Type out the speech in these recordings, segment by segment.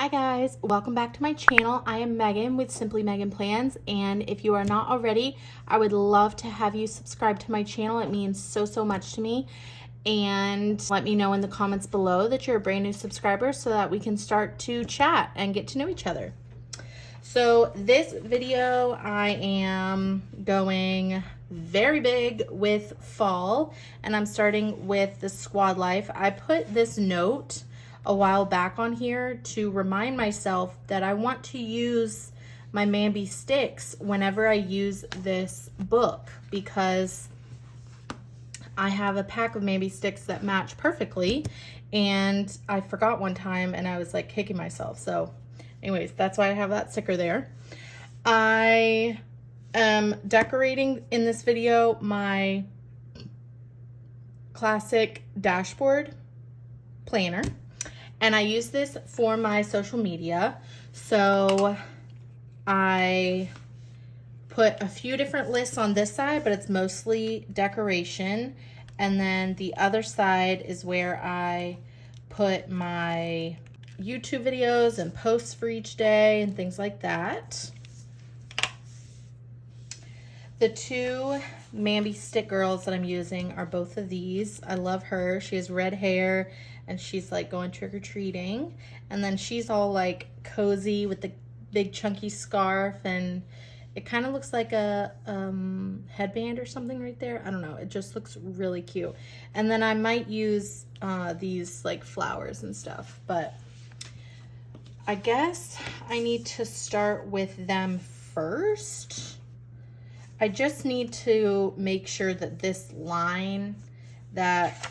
Hi guys, welcome back to my channel. I am Megan with Simply Megan Plans, and if you are not already, I would love to have you subscribe to my channel. It means so much to me. And let me know in the comments below that you're a brand new subscriber so that we can start to chat and get to know each other. So this video, I am going very big with fall, and I'm starting with the Squad Life. I put this note a while back on here to remind myself that I want to use my Mambi sticks whenever I use this book, because I have a pack of Mambi sticks that match perfectly, and I forgot one time and I was like kicking myself. So anyways, that's why I have that sticker there. I am decorating in this video my classic dashboard planner, and I use this for my social media. So I put a few different lists on this side, but it's mostly decoration. And then the other side is where I put my YouTube videos and posts for each day and things like that. The two Mambi stick girls that I'm using are both of these. I love her. She has red hair and she's like going trick-or-treating. And then she's all like cozy with the big chunky scarf, and it kind of looks like a headband or something right there. I don't know. It just looks really cute. And then I might use these like flowers and stuff, but I guess I need to start with them first. I just need to make sure that this line, that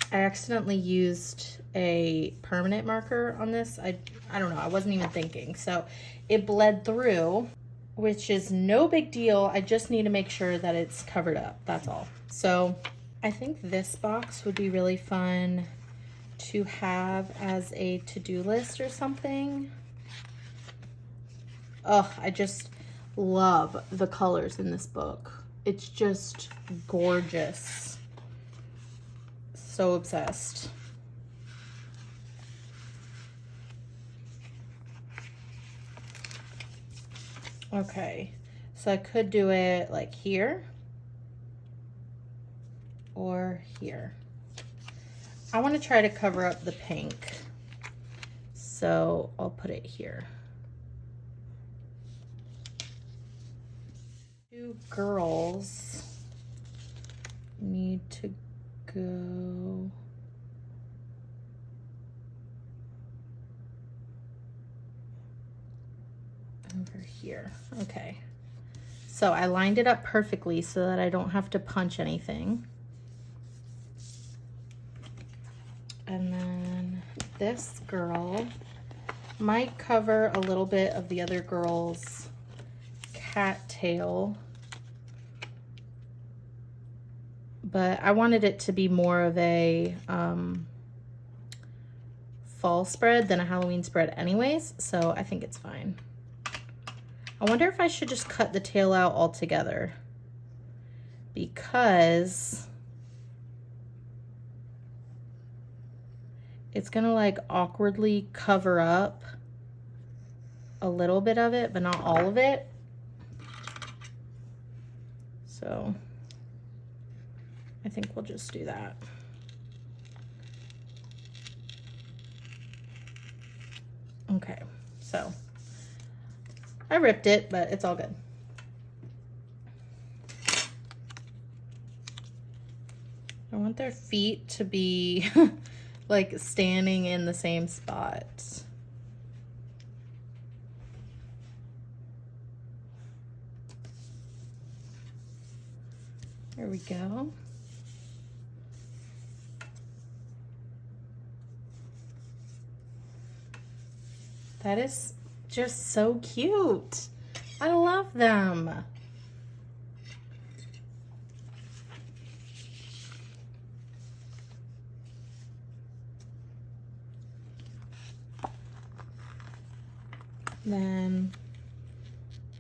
I accidentally used a permanent marker on this. I don't know. I wasn't even thinking. So it bled through, which is no big deal. I just need to make sure that it's covered up. That's all. So I think this box would be really fun to have as a to-do list or something. Oh, I just love the colors in this book. It's just gorgeous. So obsessed. Okay, so I could do it like here or here. I want to try to cover up the pink, so I'll put it here. Two girls need to go over here. Okay, so I lined it up perfectly so that I don't have to punch anything. And then this girl might cover a little bit of the other girl's cattail, but I wanted it to be more of a fall spread than a Halloween spread anyways, so I think it's fine. I wonder if I should just cut the tail out altogether, because it's gonna like awkwardly cover up a little bit of it, but not all of it. So I think we'll just do that. Okay, so I ripped it, but it's all good. I want their feet to be like standing in the same spot. There we go. That is just so cute. I love them. Then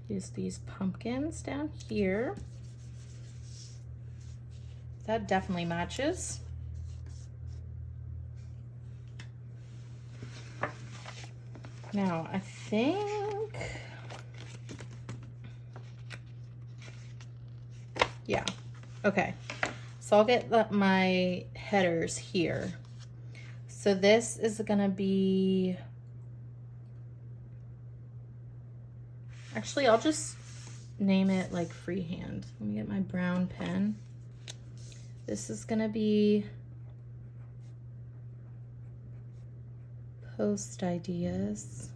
use these pumpkins down here. That definitely matches. Now, I think, yeah, okay. So I'll get my headers here. So this is gonna be, actually, I'll just name it like freehand. Let me get my brown pen. This is gonna be post ideas.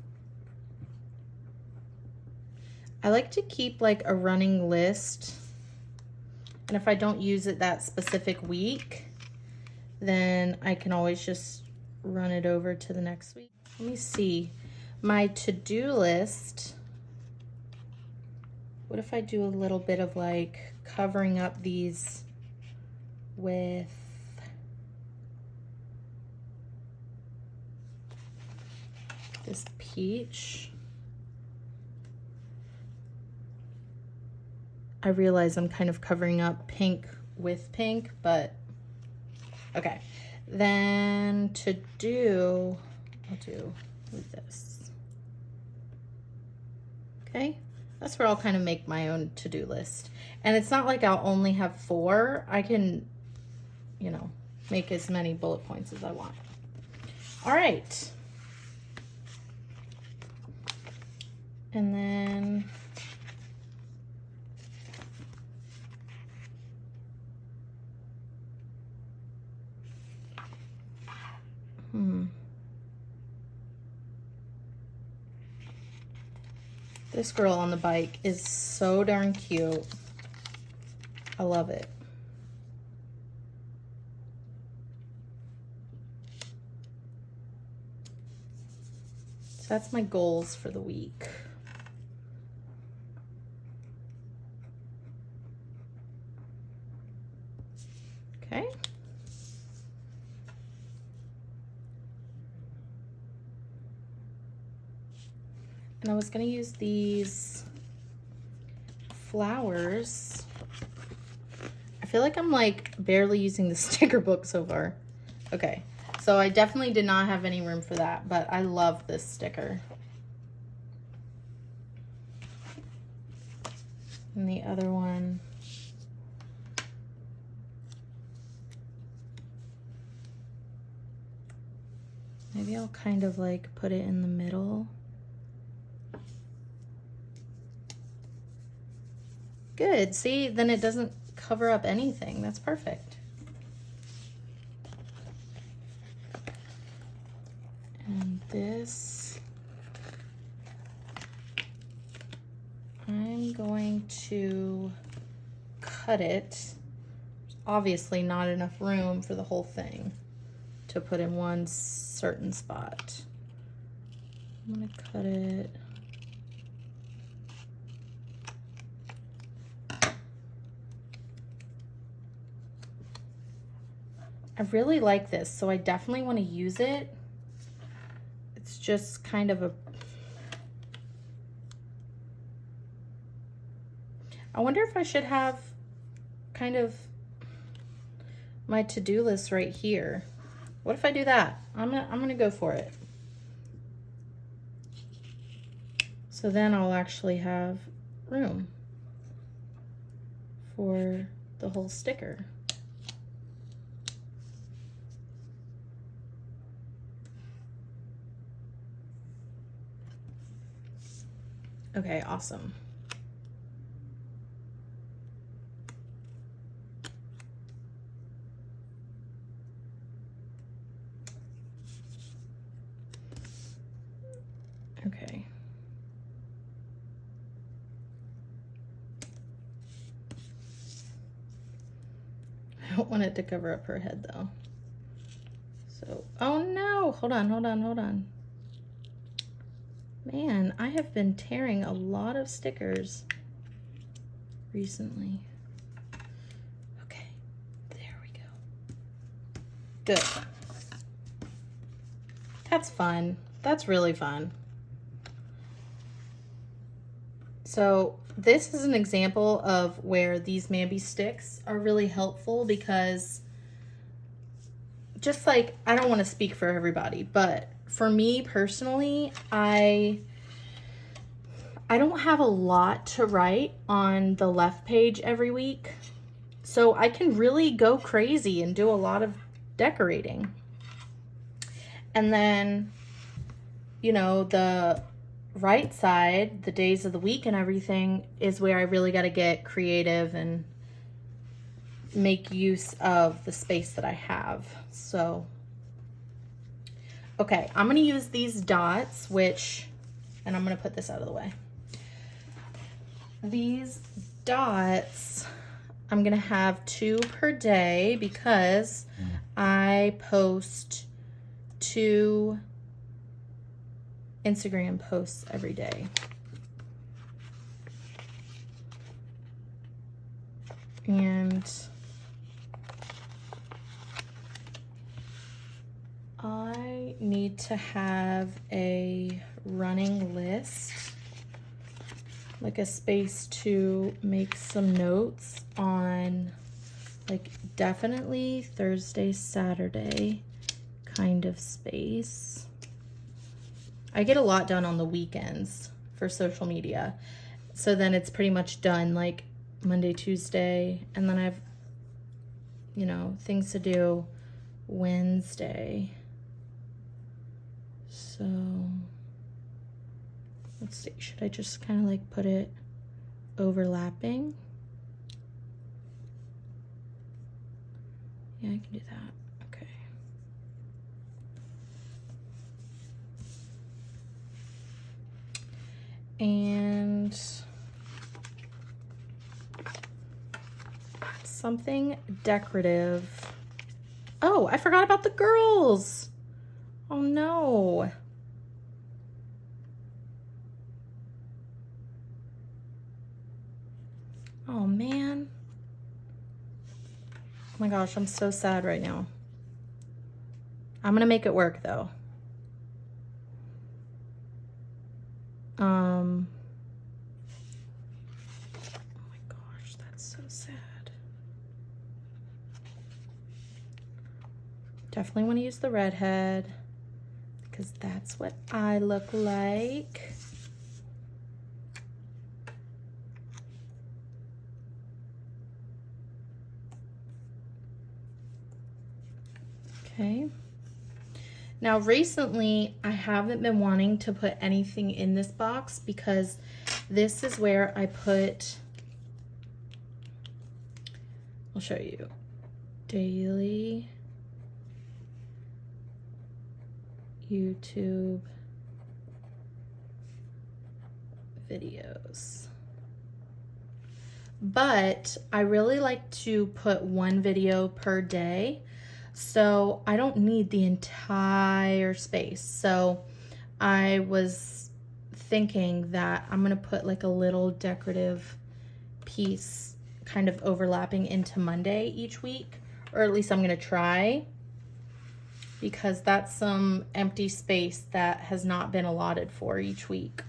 I like to keep like a running list, and if I don't use it that specific week, then I can always just run it over to the next week. Let me see, my to-do list, what if I do a little bit of like covering up these with this peach? I realize I'm kind of covering up pink with pink, but okay. Then to do, I'll do with this. Okay, that's where I'll kind of make my own to-do list. And it's not like I'll only have 4. I can, you know, make as many bullet points as I want. All right. And then this girl on the bike is so darn cute. I love it. So that's my goals for the week. Okay. And I was gonna use these flowers. I feel like I'm like barely using the sticker book so far. Okay, so I definitely did not have any room for that, but I love this sticker. And the other one, maybe I'll kind of like put it in the middle. Good, see, then it doesn't cover up anything. That's perfect. And this, I'm going to cut it. There's obviously not enough room for the whole thing to put in one certain spot. I'm gonna cut it. I really like this, so I definitely want to use it. It's just kind of a... I wonder if I should have kind of my to-do list right here. What if I do that? I'm gonna go for it. So then I'll actually have room for the whole sticker. Okay, awesome. Okay. I don't want it to cover up her head though. So, oh no, hold on, hold on, hold on. Man, I have been tearing a lot of stickers recently. Okay, there we go. Good. That's fun. That's really fun. So this is an example of where these Mambi sticks are really helpful because just like, I don't want to speak for everybody, but for me personally, I don't have a lot to write on the left page every week. So I can really go crazy and do a lot of decorating. And then, you know, the right side, the days of the week and everything, is where I really got to get creative and make use of the space that I have. So, okay, I'm going to use these dots, and I'm going to put this out of the way. These dots, I'm going to have 2 per day because I post 2 Instagram posts every day. And I need to have a running list, like a space to make some notes on, like definitely Thursday, Saturday kind of space. I get a lot done on the weekends for social media. So then it's pretty much done like Monday, Tuesday, and then I've, you know, things to do Wednesday. So let's see, should I just kind of like put it overlapping? Yeah, I can do that. Okay. And something decorative. Oh, I forgot about the girls. Oh no. Oh man. Oh my gosh, I'm so sad right now. I'm gonna make it work though. Oh my gosh, that's so sad. Definitely want to use the redhead because that's what I look like. Okay. Now recently I haven't been wanting to put anything in this box because this is where I put, I'll show you, daily YouTube videos. But I really like to put 1 video per day, so I don't need the entire space. So I was thinking that I'm gonna put like a little decorative piece kind of overlapping into Monday each week, or at least I'm gonna try, because that's some empty space that has not been allotted for each week.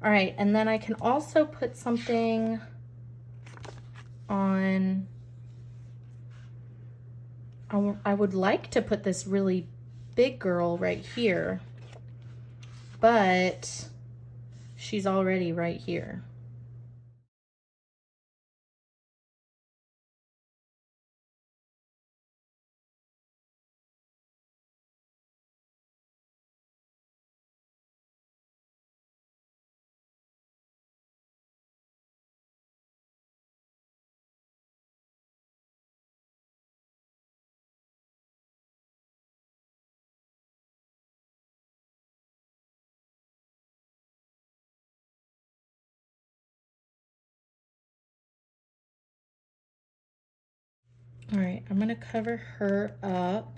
All right, and then I can also put something on, I would like to put this really big girl right here, but she's already right here. All right, I'm gonna cover her up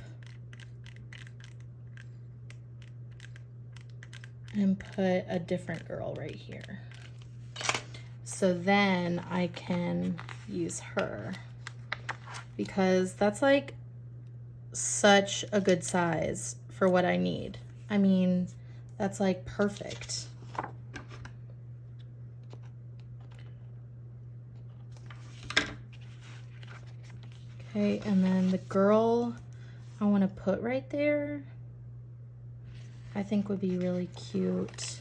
and put a different girl right here. So then I can use her because that's like such a good size for what I need. I mean, that's like perfect. Okay, and then the girl, gonna put right there, I think would be really cute.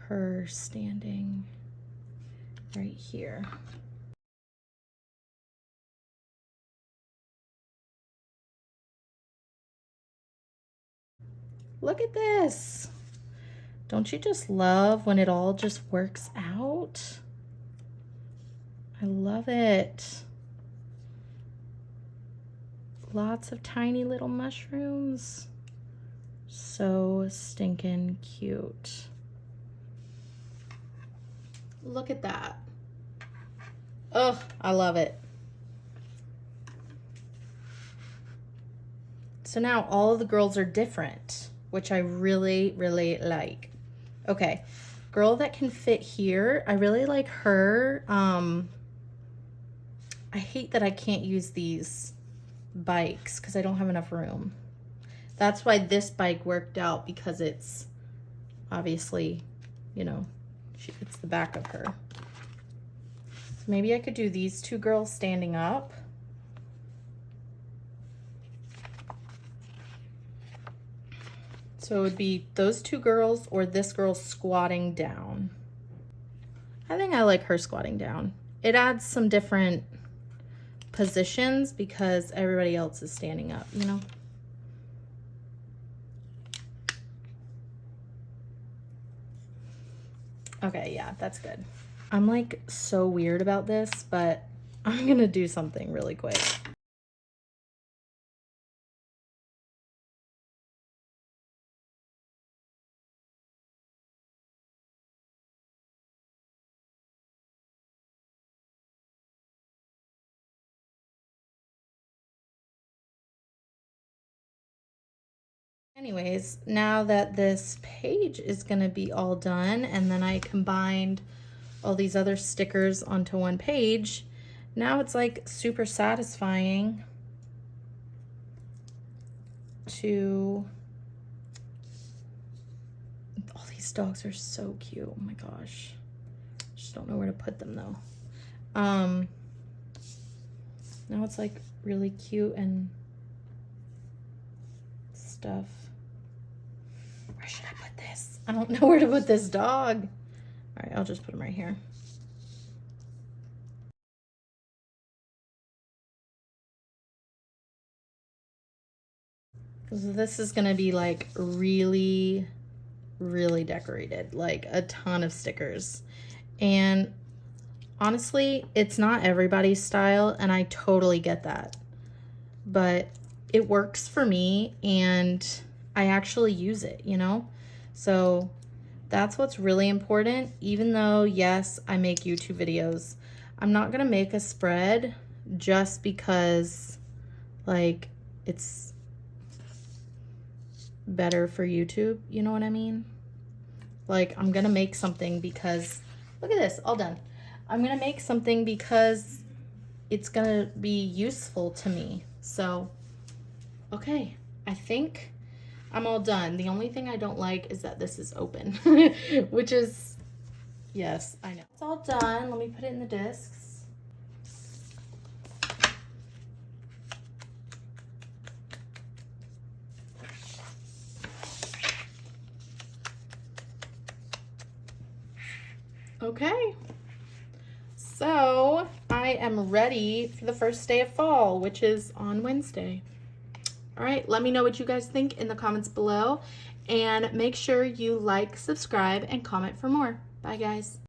Her standing right here. Look at this. Don't you just love when it all just works out? I love it. Lots of tiny little mushrooms. So stinking cute. Look at that. Oh, I love it. So now all of the girls are different, which I really, really like. Okay, girl that can fit here. I really like her. I hate that I can't use these bikes because I don't have enough room. That's why this bike worked out, because it's obviously, you know, it's the back of her. So maybe I could do these two girls standing up. So it would be those two girls or this girl squatting down. I think I like her squatting down. It adds some different positions because everybody else is standing up, you know? Okay, yeah, that's good. I'm like so weird about this, but I'm gonna do something really quick. Anyways, now that this page is gonna be all done, and then I combined all these other stickers onto one page, now it's like super satisfying to, all these dogs are so cute. Oh my gosh. Just don't know where to put them though. Now it's like really cute and stuff. Where should I put this? I don't know where to put this dog. All right, I'll just put him right here. So this is gonna be like really, really decorated, like a ton of stickers. And honestly, it's not everybody's style, and I totally get that. But it works for me, and I actually use it, you know? So that's what's really important. Even though, yes, I make YouTube videos, I'm not gonna make a spread just because, like, it's better for YouTube, you know what I mean? Like, I'm gonna make something because, look at this, all done. I'm gonna make something because it's gonna be useful to me. So, okay, I think I'm all done. The only thing I don't like is that this is open, which is, yes, I know. It's all done. Let me put it in the discs. Okay, so I am ready for the first day of fall, which is on Wednesday. All right, let me know what you guys think in the comments below, and make sure you like, subscribe, and comment for more. Bye, guys.